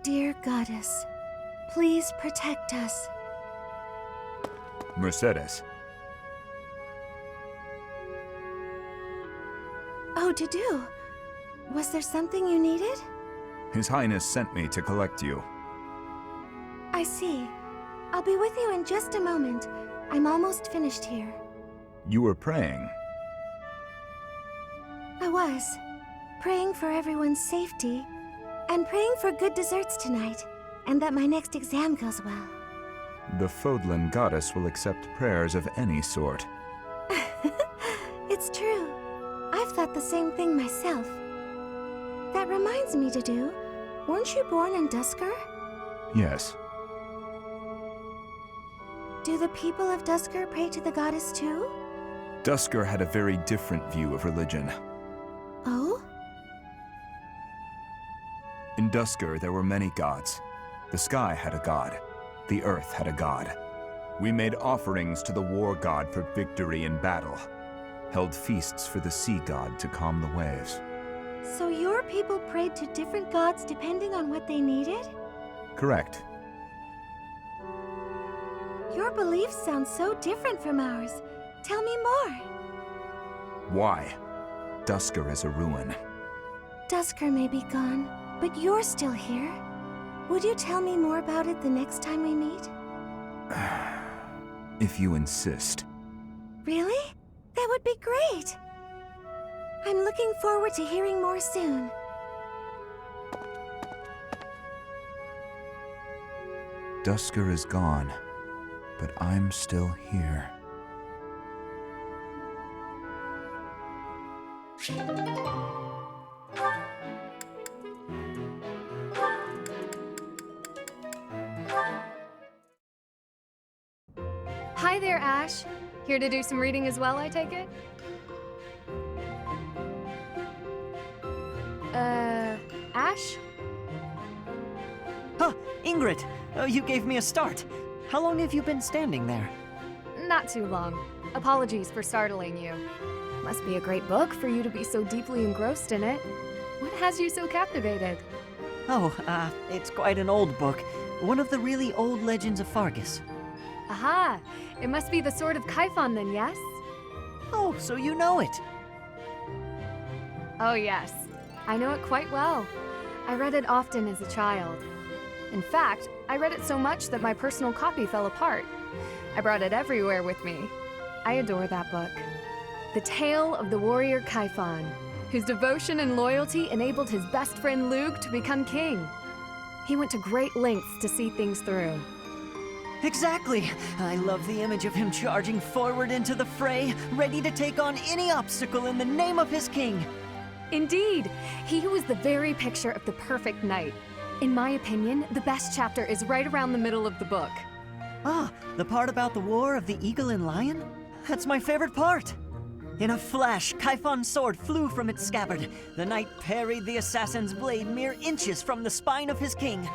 Dear Goddess, please protect us. Mercedes. Oh, Dedue. Was there something you needed? His Highness sent me to collect you. I see. I'll be with you in just a moment. I'm almost finished here. You were praying. I was. Praying for everyone's safety, and praying for good desserts tonight, and that my next exam goes well. The Fodlan goddess will accept prayers of any sort. It's true. I've thought the same thing myself. That reminds me, Dedue. Weren't you born in Duscur? Yes. Do the people of Duscur pray to the goddess too? Duscur had a very different view of religion. Oh? In Duscur, there were many gods. The sky had a god. The earth had a god. We made offerings to the war god for victory in battle. Held feasts for the sea god to calm the waves. So your people prayed to different gods depending on what they needed? Correct. Your beliefs sound so different from ours. Tell me more. Why? Duscur is a ruin. Duscur may be gone, but you're still here. Would you tell me more about it the next time we meet? If you insist. Really? That would be great! I'm looking forward to hearing more soon. Duscur is gone, but I'm still here. Hi there, Ash. Here to do some reading as well, I take it? Ash? Huh, Ingrid! You gave me a start. How long have you been standing there? Not too long. Apologies for startling you. Must be a great book for you to be so deeply engrossed in it. What has you so captivated? Oh, it's quite an old book. One of the really old legends of Faerghus. Aha! It must be the Sword of Kaifon then, yes? Oh, so you know it. Oh yes. I know it quite well. I read it often as a child. In fact, I read it so much that my personal copy fell apart. I brought it everywhere with me. I adore that book. The tale of the warrior Kaifon, whose devotion and loyalty enabled his best friend Lugh to become king. He went to great lengths to see things through. Exactly! I love the image of him charging forward into the fray, ready to take on any obstacle in the name of his king. Indeed! He was the very picture of the perfect knight. In my opinion, the best chapter is right around the middle of the book. Ah, the part about the war of the eagle and lion? That's my favorite part! In a flash, Kaifon's sword flew from its scabbard. The knight parried the assassin's blade mere inches from the spine of his king.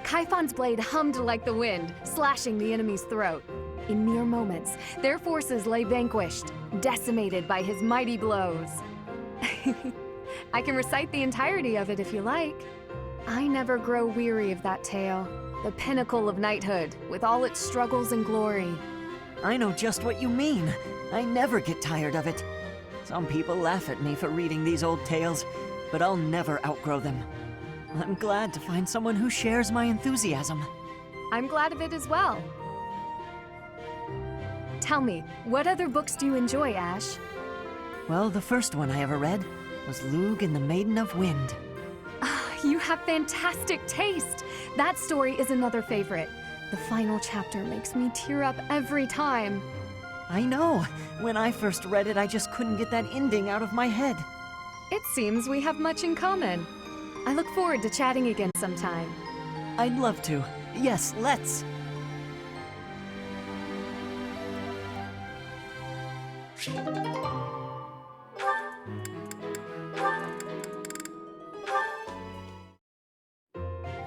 Kaifon's blade hummed like the wind, slashing the enemy's throat. In mere moments, their forces lay vanquished, decimated by his mighty blows. I can recite the entirety of it if you like. I never grow weary of that tale, the pinnacle of knighthood, with all its struggles and glory. I know just what you mean. I never get tired of it. Some people laugh at me for reading these old tales, but I'll never outgrow them. I'm glad to find someone who shares my enthusiasm. I'm glad of it as well. Tell me, what other books do you enjoy, Ash? Well, the first one I ever read was Lugh and the Maiden of Wind. You have fantastic taste! That story is another favorite. The final chapter makes me tear up every time. I know. When I first read it, I just couldn't get that ending out of my head. It seems we have much in common. I look forward to chatting again sometime. I'd love to. Yes, let's.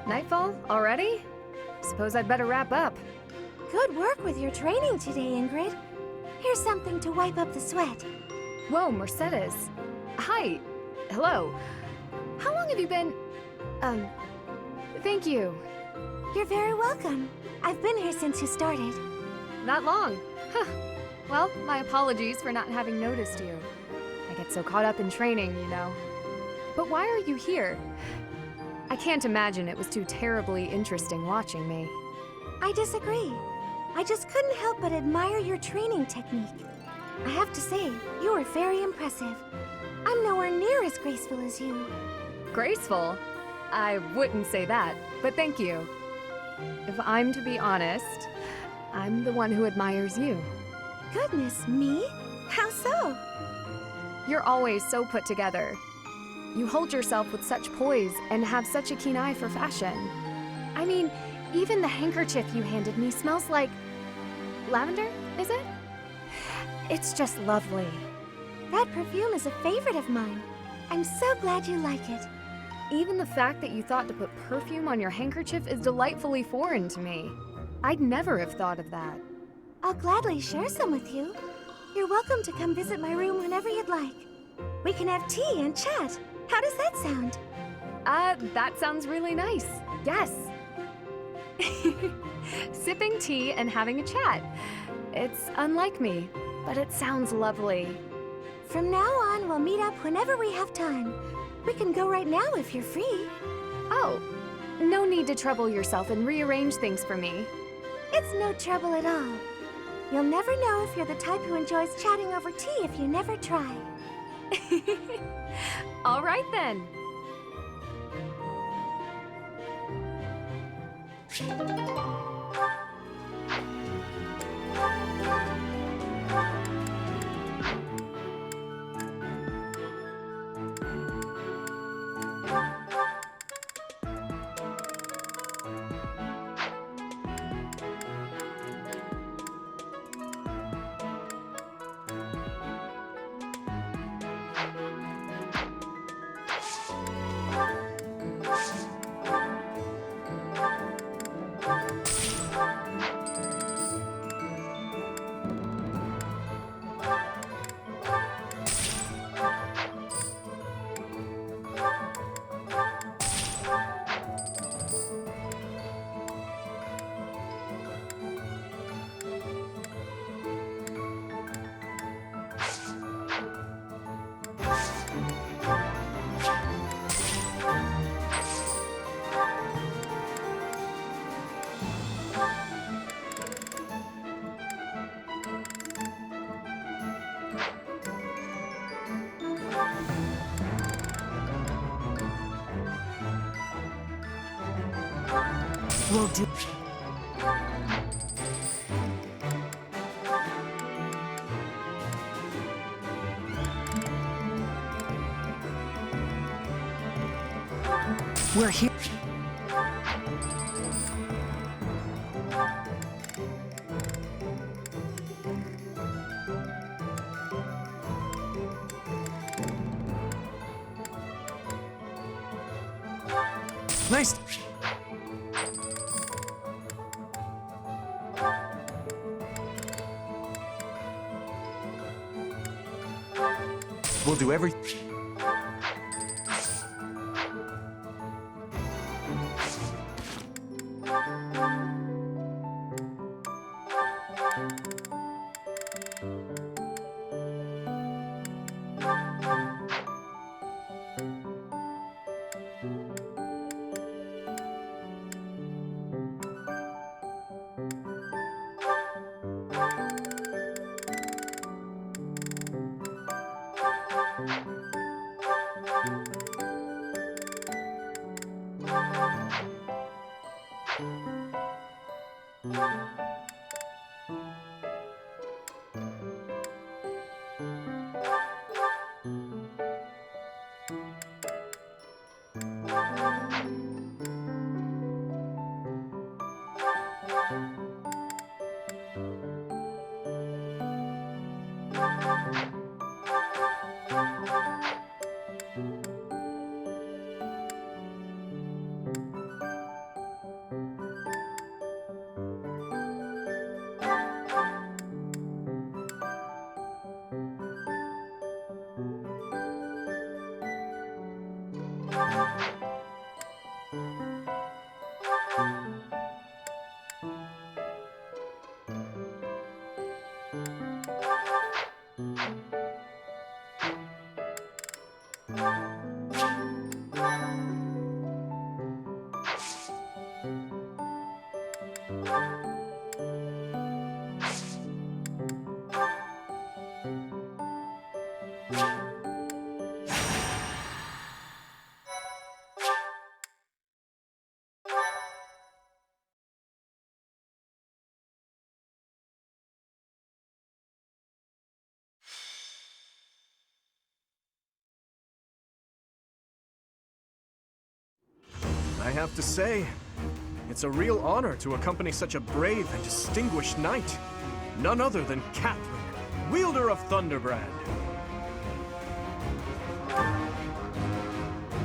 Nightfall? Already? Suppose I'd better wrap up. Good work with your training today, Ingrid. Here's something to wipe up the sweat. Whoa, Mercedes. Hi. Hello. How long have you been... Thank you. You're very welcome. I've been here since you started. That long? Huh. Well, my apologies for not having noticed you. I get so caught up in training, you know. But why are you here? I can't imagine it was too terribly interesting watching me. I disagree. I just couldn't help but admire your training technique. I have to say, you are very impressive. I'm nowhere near as graceful as you. Graceful? I wouldn't say that, but thank you. If I'm to be honest, I'm the one who admires you. Goodness me? How so? You're always so put together. You hold yourself with such poise and have such a keen eye for fashion. I mean, even the handkerchief you handed me smells like... lavender, is it? It's just lovely. That perfume is a favorite of mine. I'm so glad you like it. Even the fact that you thought to put perfume on your handkerchief is delightfully foreign to me. I'd never have thought of that. I'll gladly share some with you. You're welcome to come visit my room whenever you'd like. We can have tea and chat. How does that sound? That sounds really nice. Yes. Sipping tea and having a chat. It's unlike me, but it sounds lovely. From now on, we'll meet up whenever we have time. We can go right now if you're free. Oh, no need to trouble yourself and rearrange things for me. It's no trouble at all. You'll never know if you're the type who enjoys chatting over tea if you never try. All right then. We'll do... We're here. Nice. We'll do every... I have to say, it's a real honor to accompany such a brave and distinguished knight. None other than Catherine, wielder of Thunderbrand.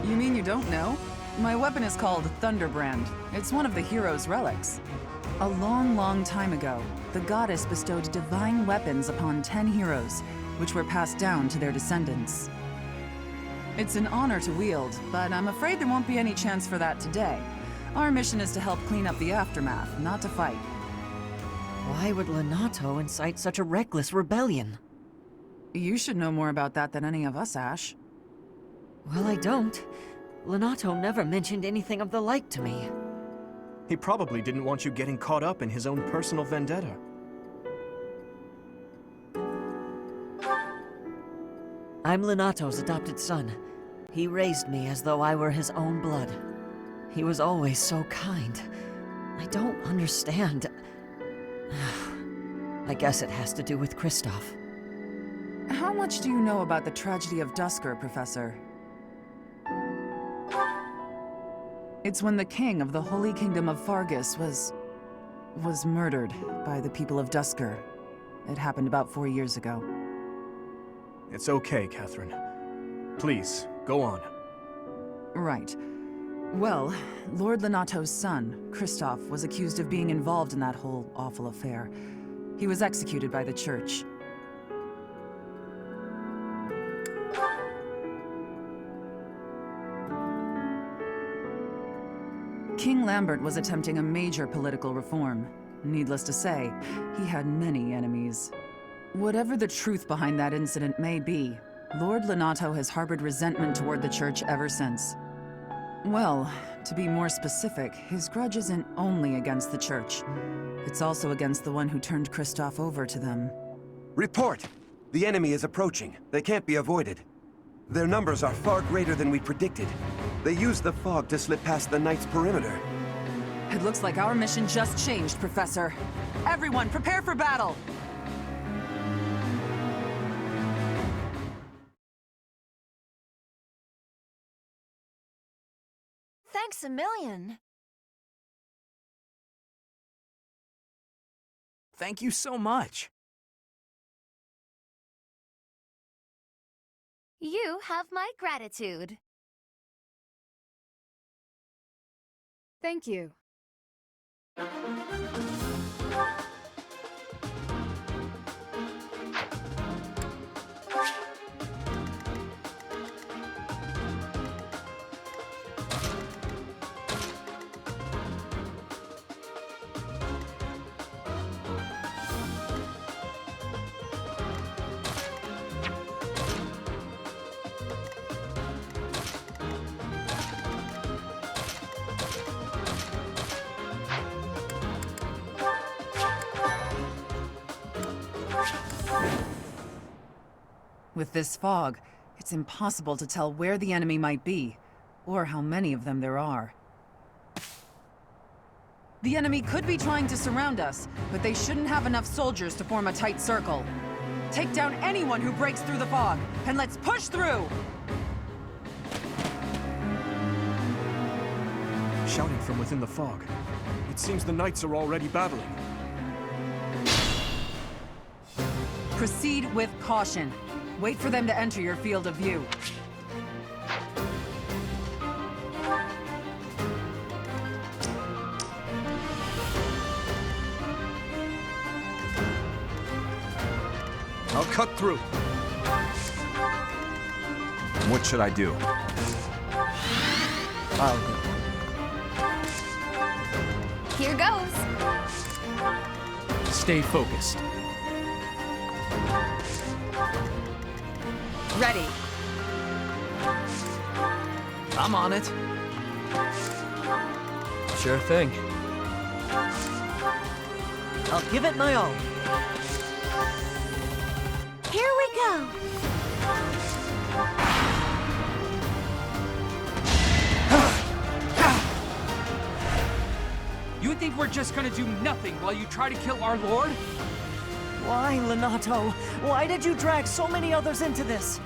You mean you don't know? My weapon is called Thunderbrand. It's one of the hero's relics. A long, long time ago, the goddess bestowed divine weapons upon 10 heroes, which were passed down to their descendants. It's an honor to wield, but I'm afraid there won't be any chance for that today. Our mission is to help clean up the aftermath, not to fight. Why would Lonato incite such a reckless rebellion? You should know more about that than any of us, Ash. Well, I don't. Lonato never mentioned anything of the like to me. He probably didn't want you getting caught up in his own personal vendetta. I'm Lonato's adopted son. He raised me as though I were his own blood. He was always so kind. I don't understand. I guess it has to do with Kristoff. How much do you know about the tragedy of Duscur, Professor? It's when the king of the Holy Kingdom of Faerghus was murdered by the people of Duscur. It happened about 4 years ago. It's okay, Catherine. Please, go on. Right. Well, Lord Lonato's son, Kristoff, was accused of being involved in that whole awful affair. He was executed by the church. King Lambert was attempting a major political reform. Needless to say, he had many enemies. Whatever the truth behind that incident may be, Lord Lonato has harbored resentment toward the church ever since. Well, to be more specific, his grudge isn't only against the church. It's also against the one who turned Kristoff over to them. Report! The enemy is approaching. They can't be avoided. Their numbers are far greater than we predicted. They used the fog to slip past the Knight's perimeter. It looks like our mission just changed, Professor. Everyone, prepare for battle! Thanks a million. Thank you so much. You have my gratitude. Thank you. With this fog, it's impossible to tell where the enemy might be, or how many of them there are. The enemy could be trying to surround us, but they shouldn't have enough soldiers to form a tight circle. Take down anyone who breaks through the fog, and let's push through! Shouting from within the fog. It seems the knights are already battling. Proceed with caution. Wait for them to enter your field of view. I'll cut through. What should I do? I'll go. Here goes. Stay focused. Ready. I'm on it. Sure thing. I'll give it my all. Here we go. think we're just gonna do nothing while you try to kill our lord? Why, Lonato? Why did you drag so many others into this?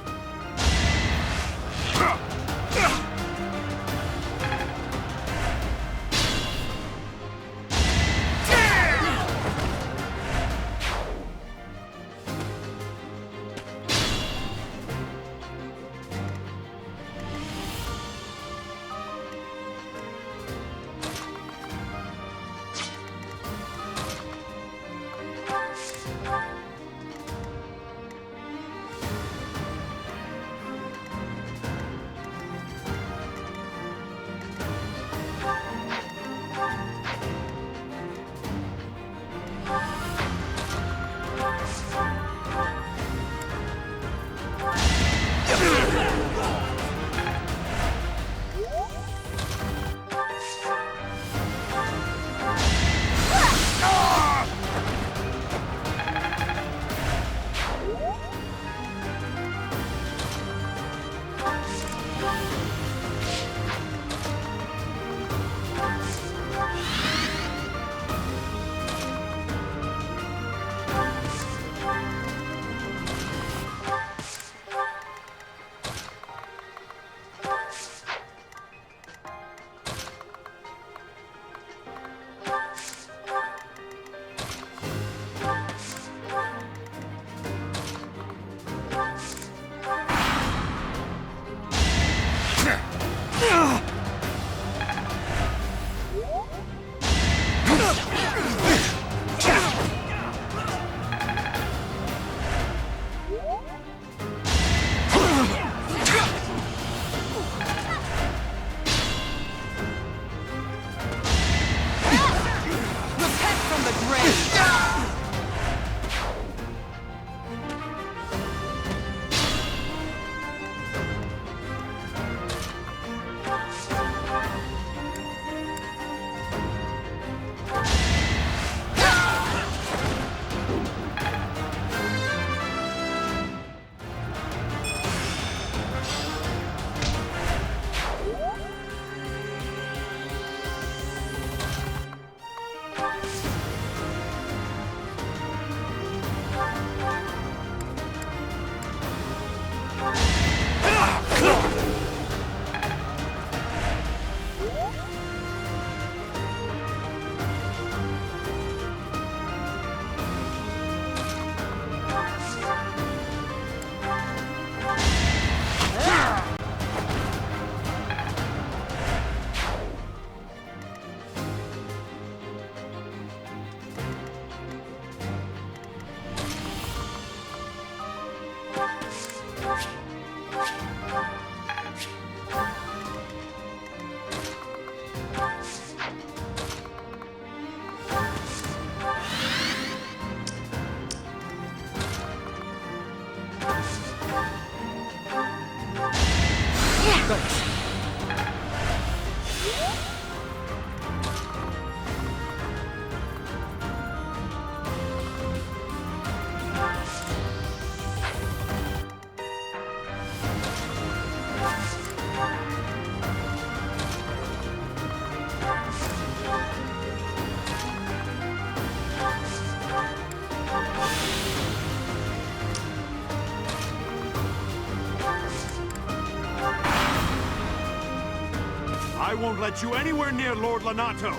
I won't let you anywhere near Lord Lonato!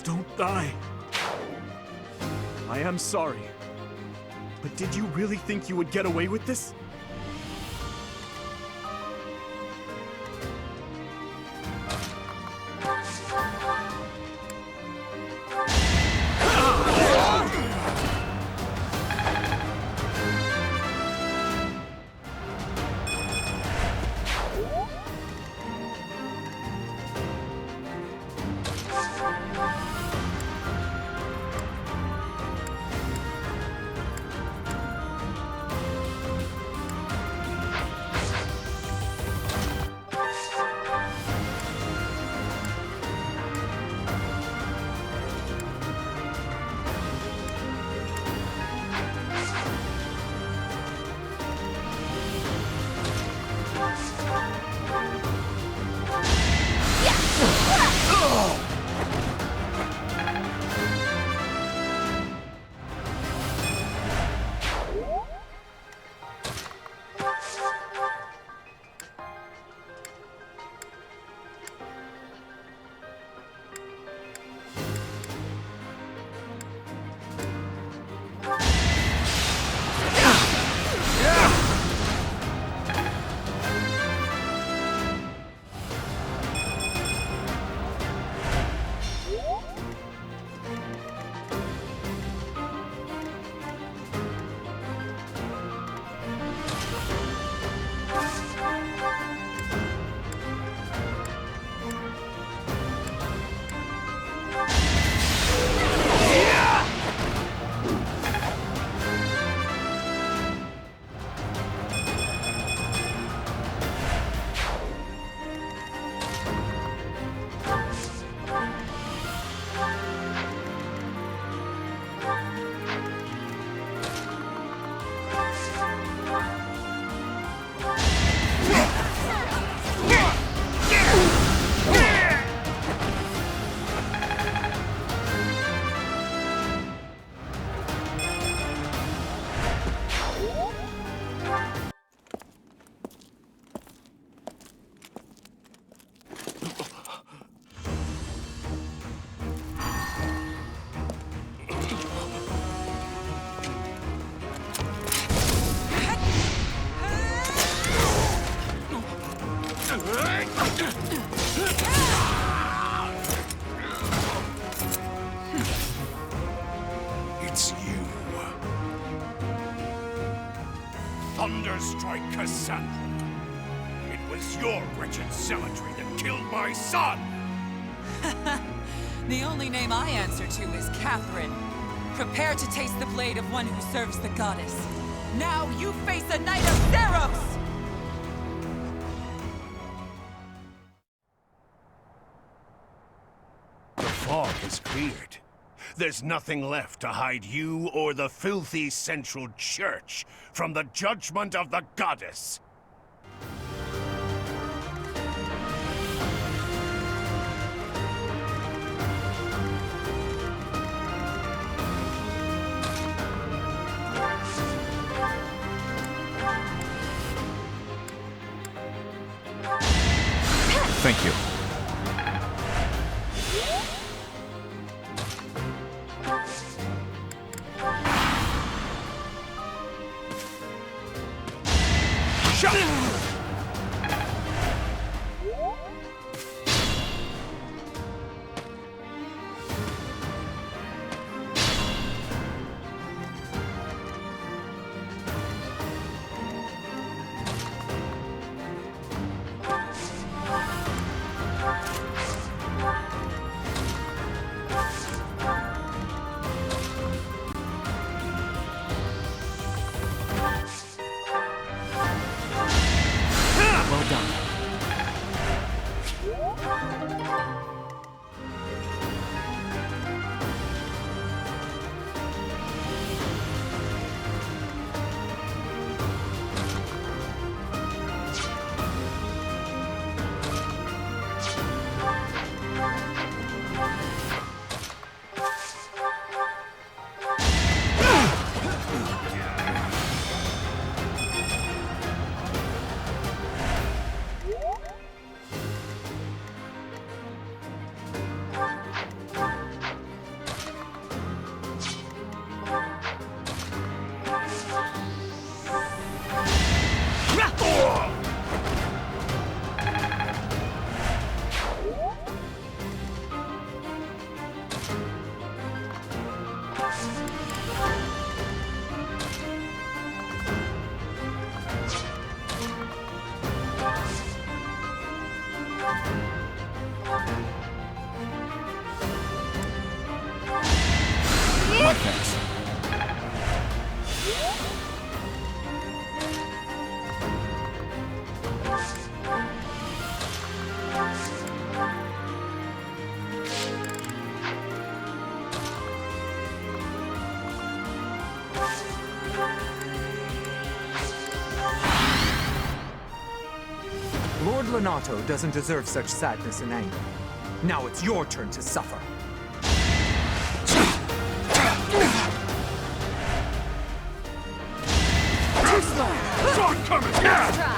Please don't die. I am sorry. But did you really think you would get away with this? It's you. Thunderstrike Cassandra. It was your wretched zealotry that killed my son! The only name I answer to is Catherine. Prepare to taste the blade of one who serves the goddess. Now you face a Knight of Theros! The fog is cleared. There's nothing left to hide you or the filthy Central Church from the judgment of the goddess. Thank you. No thanks. Lord Lonato doesn't deserve such sadness and anger. Now it's your turn to suffer. Too slow! Shortcoming! Try.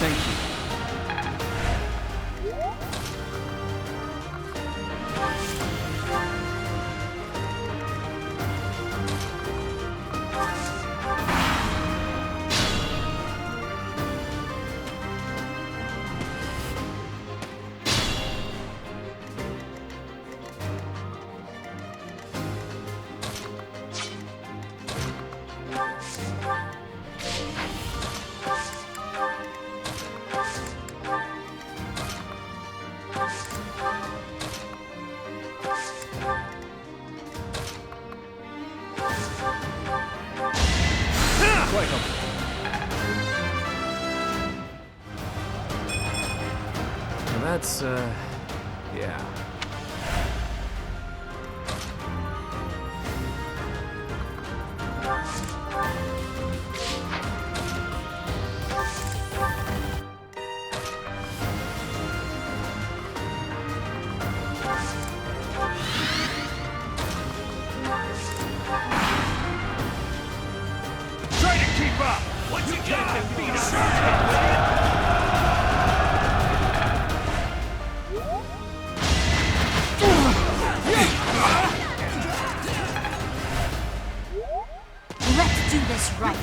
Thank you. That's, yeah. Try to keep up! Once you get to beat us! Let's do this right.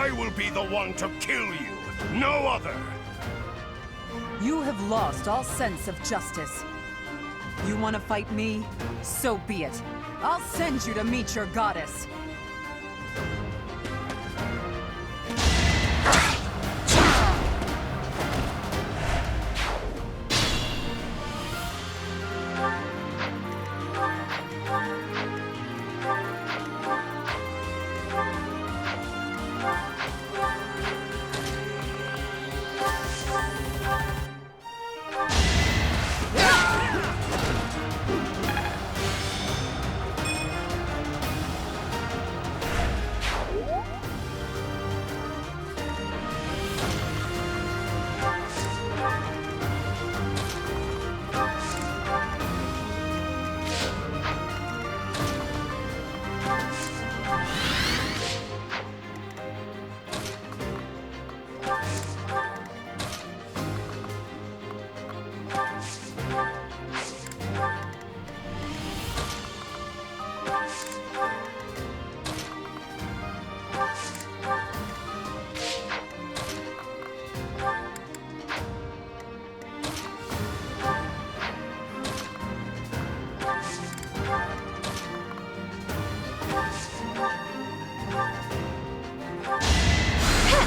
I will be the one to kill you, no other! You have lost all sense of justice. You want to fight me? So be it. I'll send you to meet your goddess.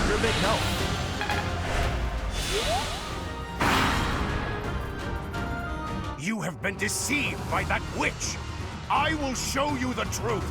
You're a big help. You have been deceived by that witch! I will show you the truth!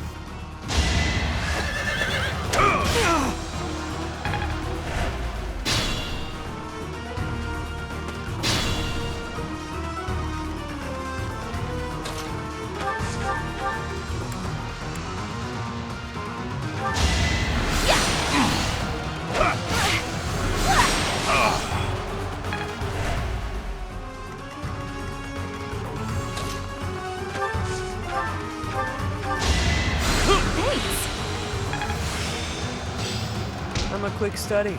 I'm a quick study.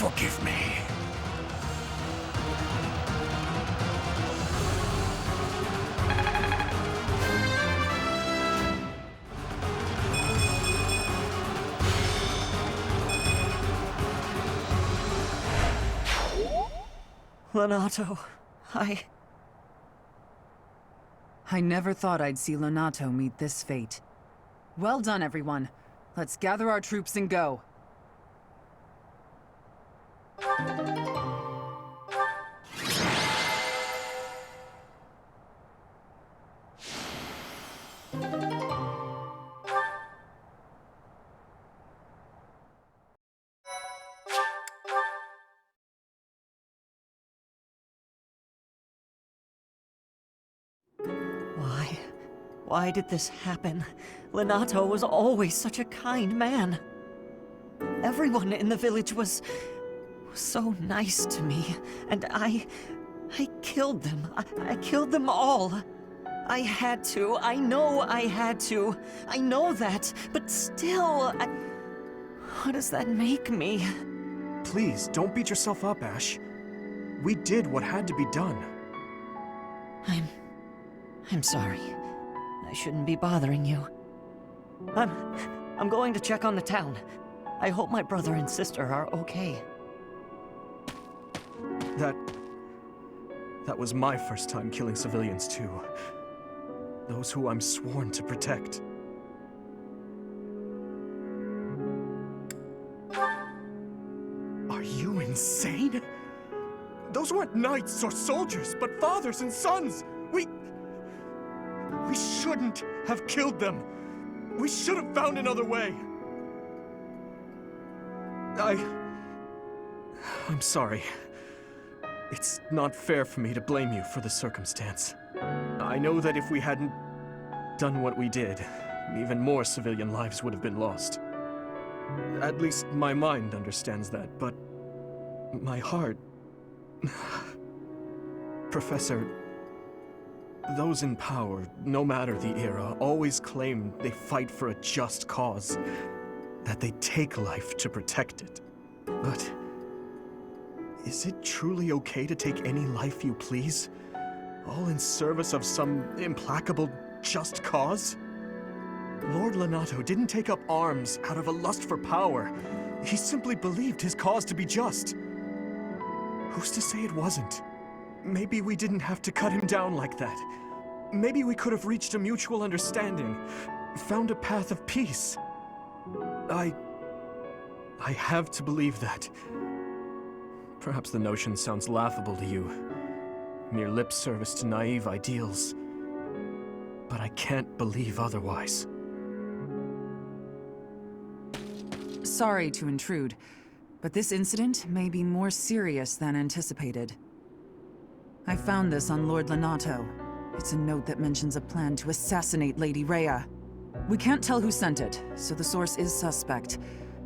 Forgive me. Lonato, I never thought I'd see Lonato meet this fate. Well done, everyone. Let's gather our troops and go. Why? Why did this happen? Lenato was always such a kind man. Everyone in the village was so nice to me, and I killed them. I killed them all. I had to. I know I had to. I know that, but still, what does that make me? Please, don't beat yourself up, Ash. We did what had to be done. I'm sorry. I shouldn't be bothering you. I'm going to check on the town. I hope my brother and sister are okay. That was my first time killing civilians, too. Those who I'm sworn to protect. Are you insane? Those weren't knights or soldiers, but fathers and sons! We shouldn't have killed them! We should have found another way! I'm sorry. It's not fair for me to blame you for the circumstance. I know that if we hadn't done what we did, even more civilian lives would have been lost. At least my mind understands that, but my heart... Professor, those in power, no matter the era, always claim they fight for a just cause, that they take life to protect it. But is it truly okay to take any life you please? All in service of some implacable, just cause? Lord Lonato didn't take up arms out of a lust for power. He simply believed his cause to be just. Who's to say it wasn't? Maybe we didn't have to cut him down like that. Maybe we could have reached a mutual understanding, found a path of peace. I have to believe that. Perhaps the notion sounds laughable to you. Mere lip service to naive ideals. But I can't believe otherwise. Sorry to intrude, but this incident may be more serious than anticipated. I found this on Lord Lonato. It's a note that mentions a plan to assassinate Lady Rhea. We can't tell who sent it, so the source is suspect,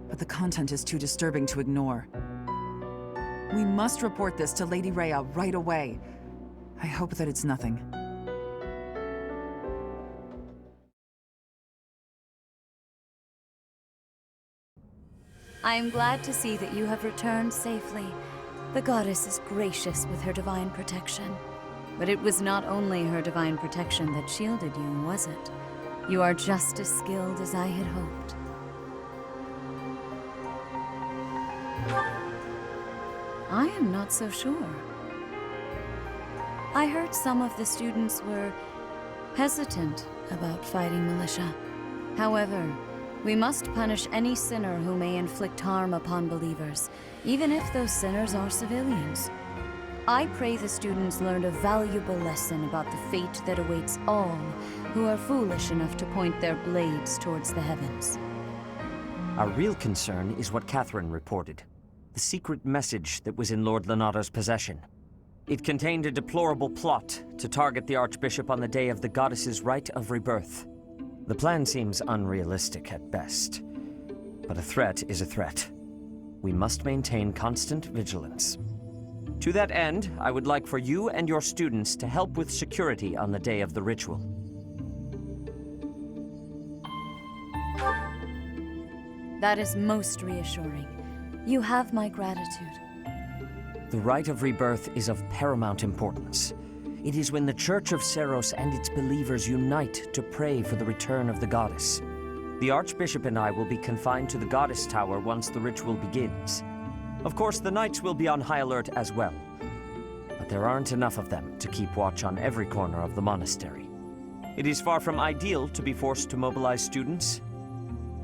but the content is too disturbing to ignore. We must report this to Lady Rhea right away. I hope that it's nothing. I am glad to see that you have returned safely. The goddess is gracious with her divine protection. But it was not only her divine protection that shielded you, was it? You are just as skilled as I had hoped. I am not so sure. I heard some of the students were hesitant about fighting militia. However, we must punish any sinner who may inflict harm upon believers, even if those sinners are civilians. I pray the students learned a valuable lesson about the fate that awaits all who are foolish enough to point their blades towards the heavens. Our real concern is what Catherine reported. The secret message that was in Lord Lonato's possession. It contained a deplorable plot to target the Archbishop on the day of the goddess's rite of rebirth. The plan seems unrealistic at best, but a threat is a threat. We must maintain constant vigilance. To that end, I would like for you and your students to help with security on the day of the ritual. That is most reassuring. You have my gratitude. The rite of rebirth is of paramount importance. It is when the Church of Seiros and its believers unite to pray for the return of the goddess. The Archbishop and I will be confined to the Goddess Tower once the ritual begins. Of course, the Knights will be on high alert as well. But there aren't enough of them to keep watch on every corner of the monastery. It is far from ideal to be forced to mobilize students,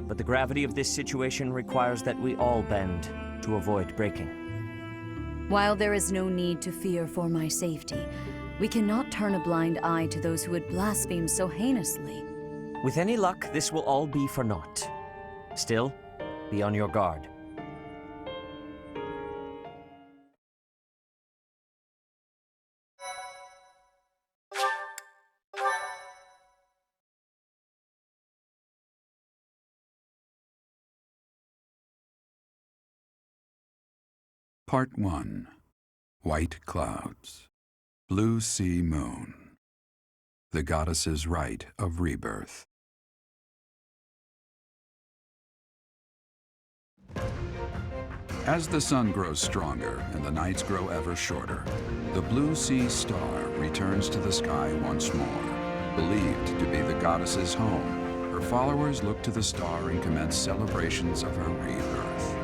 but the gravity of this situation requires that we all bend to avoid breaking. While there is no need to fear for my safety, we cannot turn a blind eye to those who would blaspheme so heinously. With any luck, this will all be for naught. Still, be on your guard. Part 1. White Clouds. Blue Sea Moon. The Goddess's Rite of Rebirth. As the sun grows stronger and the nights grow ever shorter, the Blue Sea Star returns to the sky once more. Believed to be the goddess's home, her followers look to the star and commence celebrations of her rebirth.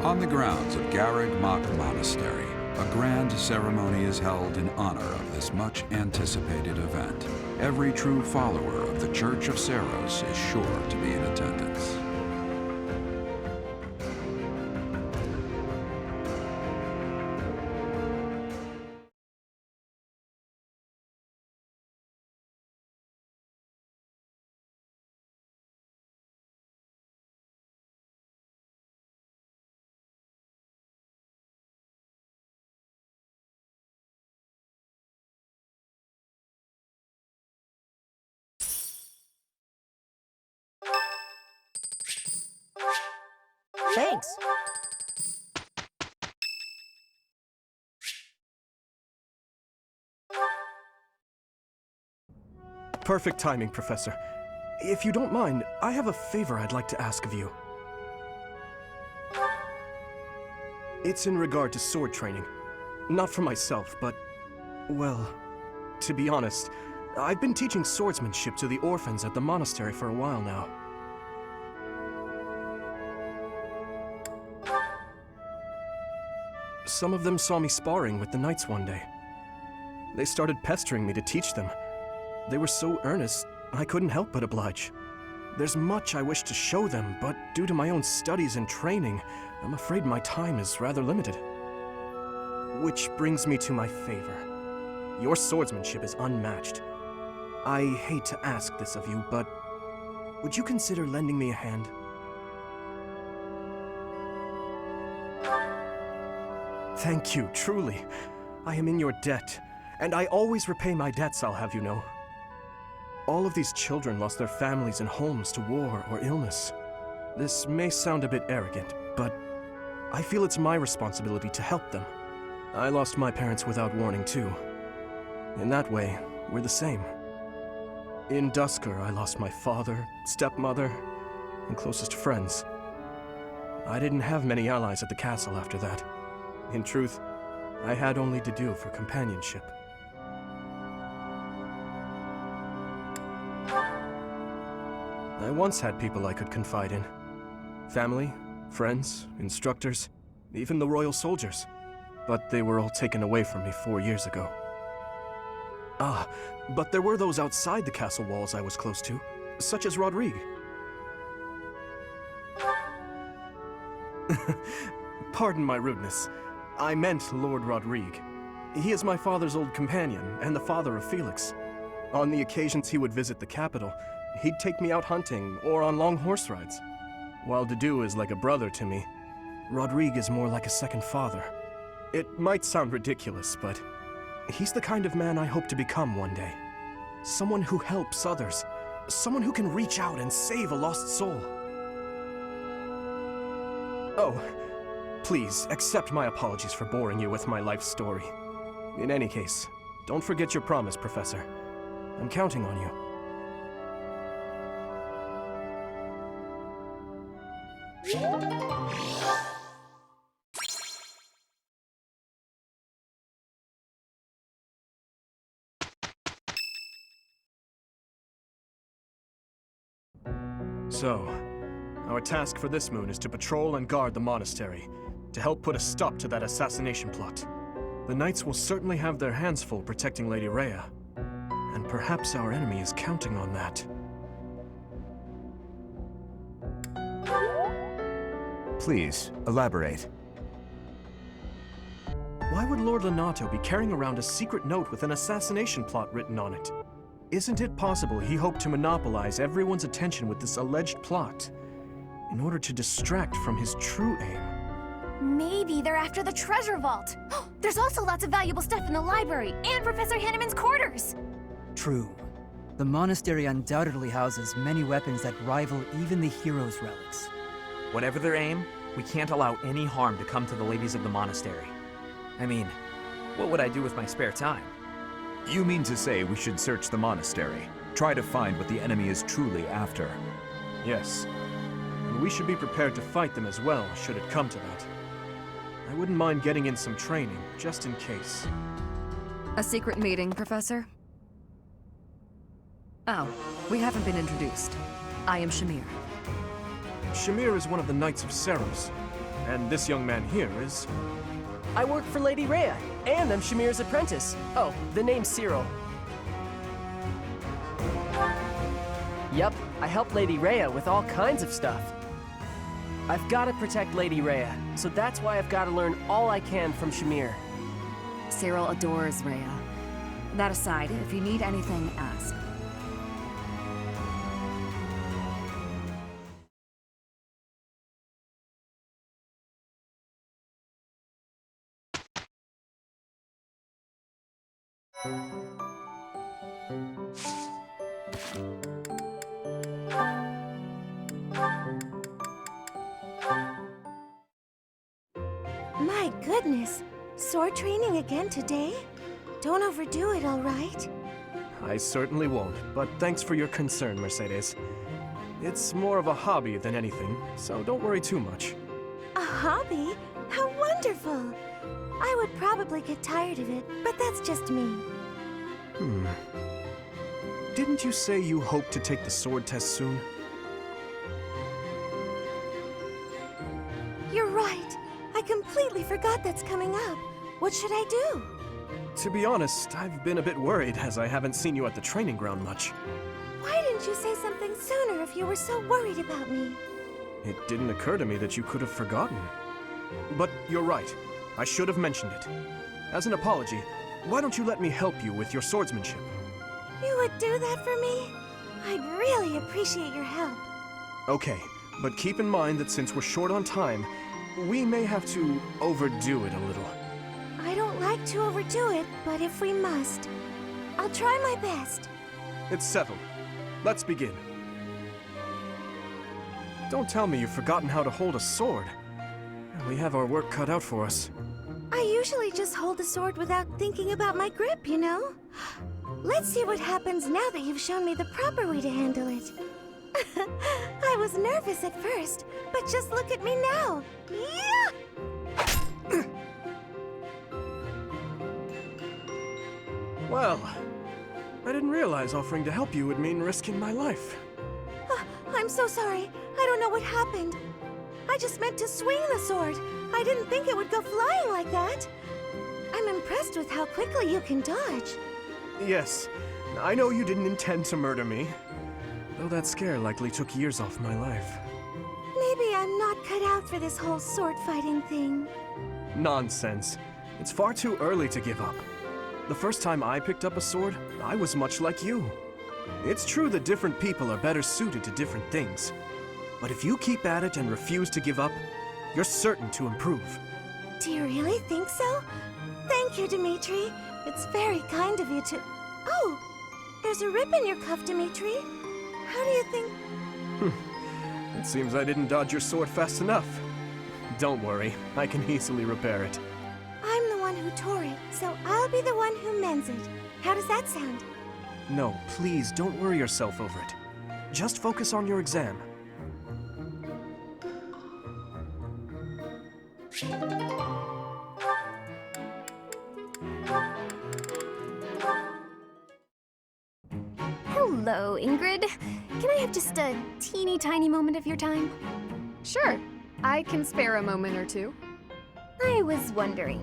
On the grounds of Garreg Mach Monastery, a grand ceremony is held in honor of this much-anticipated event. Every true follower of the Church of Seiros is sure to be in attendance. Thanks. Perfect timing, Professor. If you don't mind, I have a favor I'd like to ask of you. It's in regard to sword training. Not for myself, but, well, to be honest, I've been teaching swordsmanship to the orphans at the monastery for a while now. Some of them saw me sparring with the knights one day. They started pestering me to teach them. They were so earnest, I couldn't help but oblige. There's much I wish to show them, but due to my own studies and training, I'm afraid my time is rather limited. Which brings me to my favor. Your swordsmanship is unmatched. I hate to ask this of you, but would you consider lending me a hand? Thank you, truly. I am in your debt, and I always repay my debts, I'll have you know. All of these children lost their families and homes to war or illness. This may sound a bit arrogant, but I feel it's my responsibility to help them. I lost my parents without warning, too. In that way, we're the same. In Duscur, I lost my father, stepmother, and closest friends. I didn't have many allies at the castle after that. In truth, I had only to do for companionship. I once had people I could confide in. Family, friends, instructors, even the royal soldiers. But they were all taken away from me 4 years ago. Ah, but there were those outside the castle walls I was close to, such as Rodrigue. Pardon my rudeness. I meant Lord Rodrigue. He is my father's old companion, and the father of Felix. On the occasions he would visit the capital, he'd take me out hunting or on long horse rides. While Dedue is like a brother to me, Rodrigue is more like a second father. It might sound ridiculous, but he's the kind of man I hope to become one day. Someone who helps others. Someone who can reach out and save a lost soul. Oh, please, accept my apologies for boring you with my life story. In any case, don't forget your promise, Professor. I'm counting on you. So, our task for this moon is to patrol and guard the monastery, to help put a stop to that assassination plot. The knights will certainly have their hands full protecting Lady Rhea, and perhaps our enemy is counting on that. Please, elaborate. Why would Lord Lonato be carrying around a secret note with an assassination plot written on it? Isn't it possible he hoped to monopolize everyone's attention with this alleged plot in order to distract from his true aim? Maybe they're after the treasure vault. There's also lots of valuable stuff in the library and Professor Hanneman's quarters. True. The monastery undoubtedly houses many weapons that rival even the hero's relics. Whatever their aim, We can't allow any harm to come to the ladies of the monastery. I mean, what would I do with my spare time? You mean to say we should search the monastery? Try to find what the enemy is truly after? Yes. And we should be prepared to fight them as well, should it come to that. I wouldn't mind getting in some training, just in case. A secret meeting, Professor? Oh, we haven't been introduced. I am Shamir. Shamir is one of the Knights of Seros, and this young man here is... I work for Lady Rhea, and I'm Shamir's apprentice. Oh, the name's Cyril. Yep, I help Lady Rhea with all kinds of stuff. I've got to protect Lady Rhea, so that's why I've got to learn all I can from Shamir. Cyril adores Rhea. That aside, if you need anything, ask. My goodness, sword training again today? Don't overdo it, all right? I certainly won't, but thanks for your concern, Mercedes. It's more of a hobby than anything, so don't worry too much. A hobby? How wonderful! I would probably get tired of it, but that's just me. Didn't you say you hope to take the sword test soon? You're right. I completely forgot that's coming up. What should I do? To be honest, I've been a bit worried as I haven't seen you at the training ground much. Why didn't you say something sooner if you were so worried about me? It didn't occur to me that you could have forgotten. But you're right. I should have mentioned it. As an apology, why don't you let me help you with your swordsmanship? You would do that for me? I'd really appreciate your help. Okay, but keep in mind that since we're short on time, we may have to overdo it a little. I don't like to overdo it, but if we must, I'll try my best. It's settled. Let's begin. Don't tell me you've forgotten how to hold a sword. We have our work cut out for us. I usually just hold the sword without thinking about my grip, you know? Let's see what happens now that you've shown me the proper way to handle it. I was nervous at first, but just look at me now. Yeah! Well, I didn't realize offering to help you would mean risking my life. I'm so sorry. I don't know what happened. I just meant to swing the sword. I didn't think it would go flying like that. I'm impressed with how quickly you can dodge. Yes, I know you didn't intend to murder me, though that scare likely took years off my life. Maybe I'm not cut out for this whole sword fighting thing. Nonsense. It's far too early to give up. The first time I picked up a sword, I was much like you. It's true that different people are better suited to different things. But if you keep at it and refuse to give up, you're certain to improve. Do you really think so? Thank you, Dimitri. It's very kind of you to... Oh! There's a rip in your cuff, Dimitri. How do you think... It seems I didn't dodge your sword fast enough. Don't worry, I can easily repair it. I'm the one who tore it, so I'll be the one who mends it. How does that sound? No, please don't worry yourself over it. Just focus on your exam. Hello, Ingrid. Can I have just a teeny tiny moment of your time? Sure. I can spare a moment or two. I was wondering,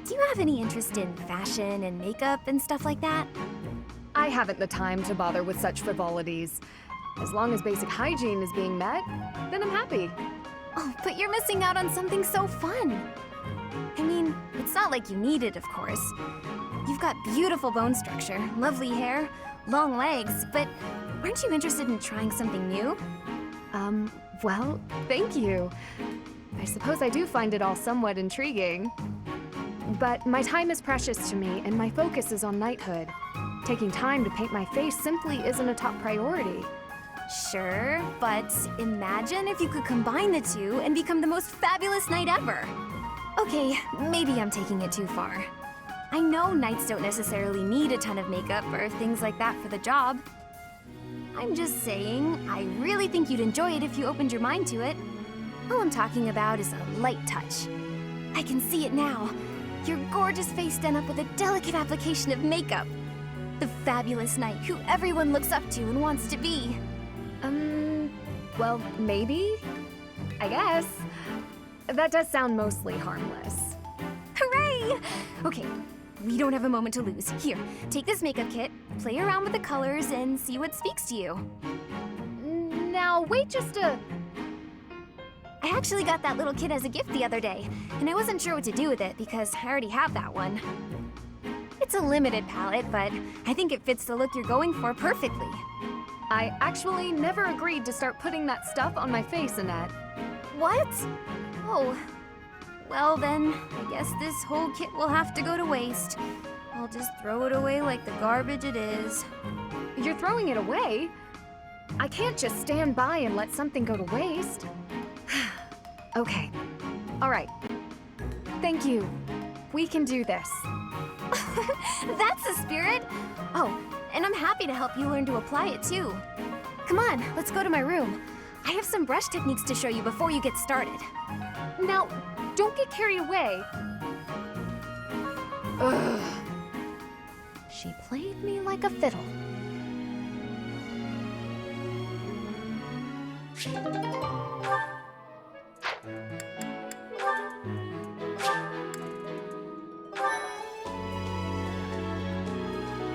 do you have any interest in fashion and makeup and stuff like that? I haven't the time to bother with such frivolities. As long as basic hygiene is being met, then I'm happy. Oh, but you're missing out on something so fun. I mean, it's not like you need it, of course. You've got beautiful bone structure, lovely hair, long legs, but aren't you interested in trying something new? Well, thank you. I suppose I do find it all somewhat intriguing. But my time is precious to me, and my focus is on knighthood. Taking time to paint my face simply isn't a top priority. Sure, but imagine if you could combine the two and become the most fabulous knight ever. Okay, maybe I'm taking it too far. I know knights don't necessarily need a ton of makeup or things like that for the job. I'm just saying, I really think you'd enjoy it if you opened your mind to it. All I'm talking about is a light touch. I can see it now. Your gorgeous face done up with a delicate application of makeup. The fabulous knight who everyone looks up to and wants to be. Well, maybe? I guess. That does sound mostly harmless. Hooray! Okay, we don't have a moment to lose. Here, take this makeup kit, play around with the colors, and see what speaks to you. Now, wait just a... I actually got that little kit as a gift the other day, and I wasn't sure what to do with it because I already have that one. It's a limited palette, but I think it fits the look you're going for perfectly. I actually never agreed to start putting that stuff on my face, Annette. What? Oh. Well then, I guess this whole kit will have to go to waste. I'll just throw it away like the garbage it is. You're throwing it away? I can't just stand by and let something go to waste. Okay. All right. Thank you. We can do this. That's the spirit! Oh, and I'm happy to help you learn to apply it too. Come on, let's go to my room. I have some brush techniques to show you before you get started. Now, don't get carried away. Ugh. She played me like a fiddle.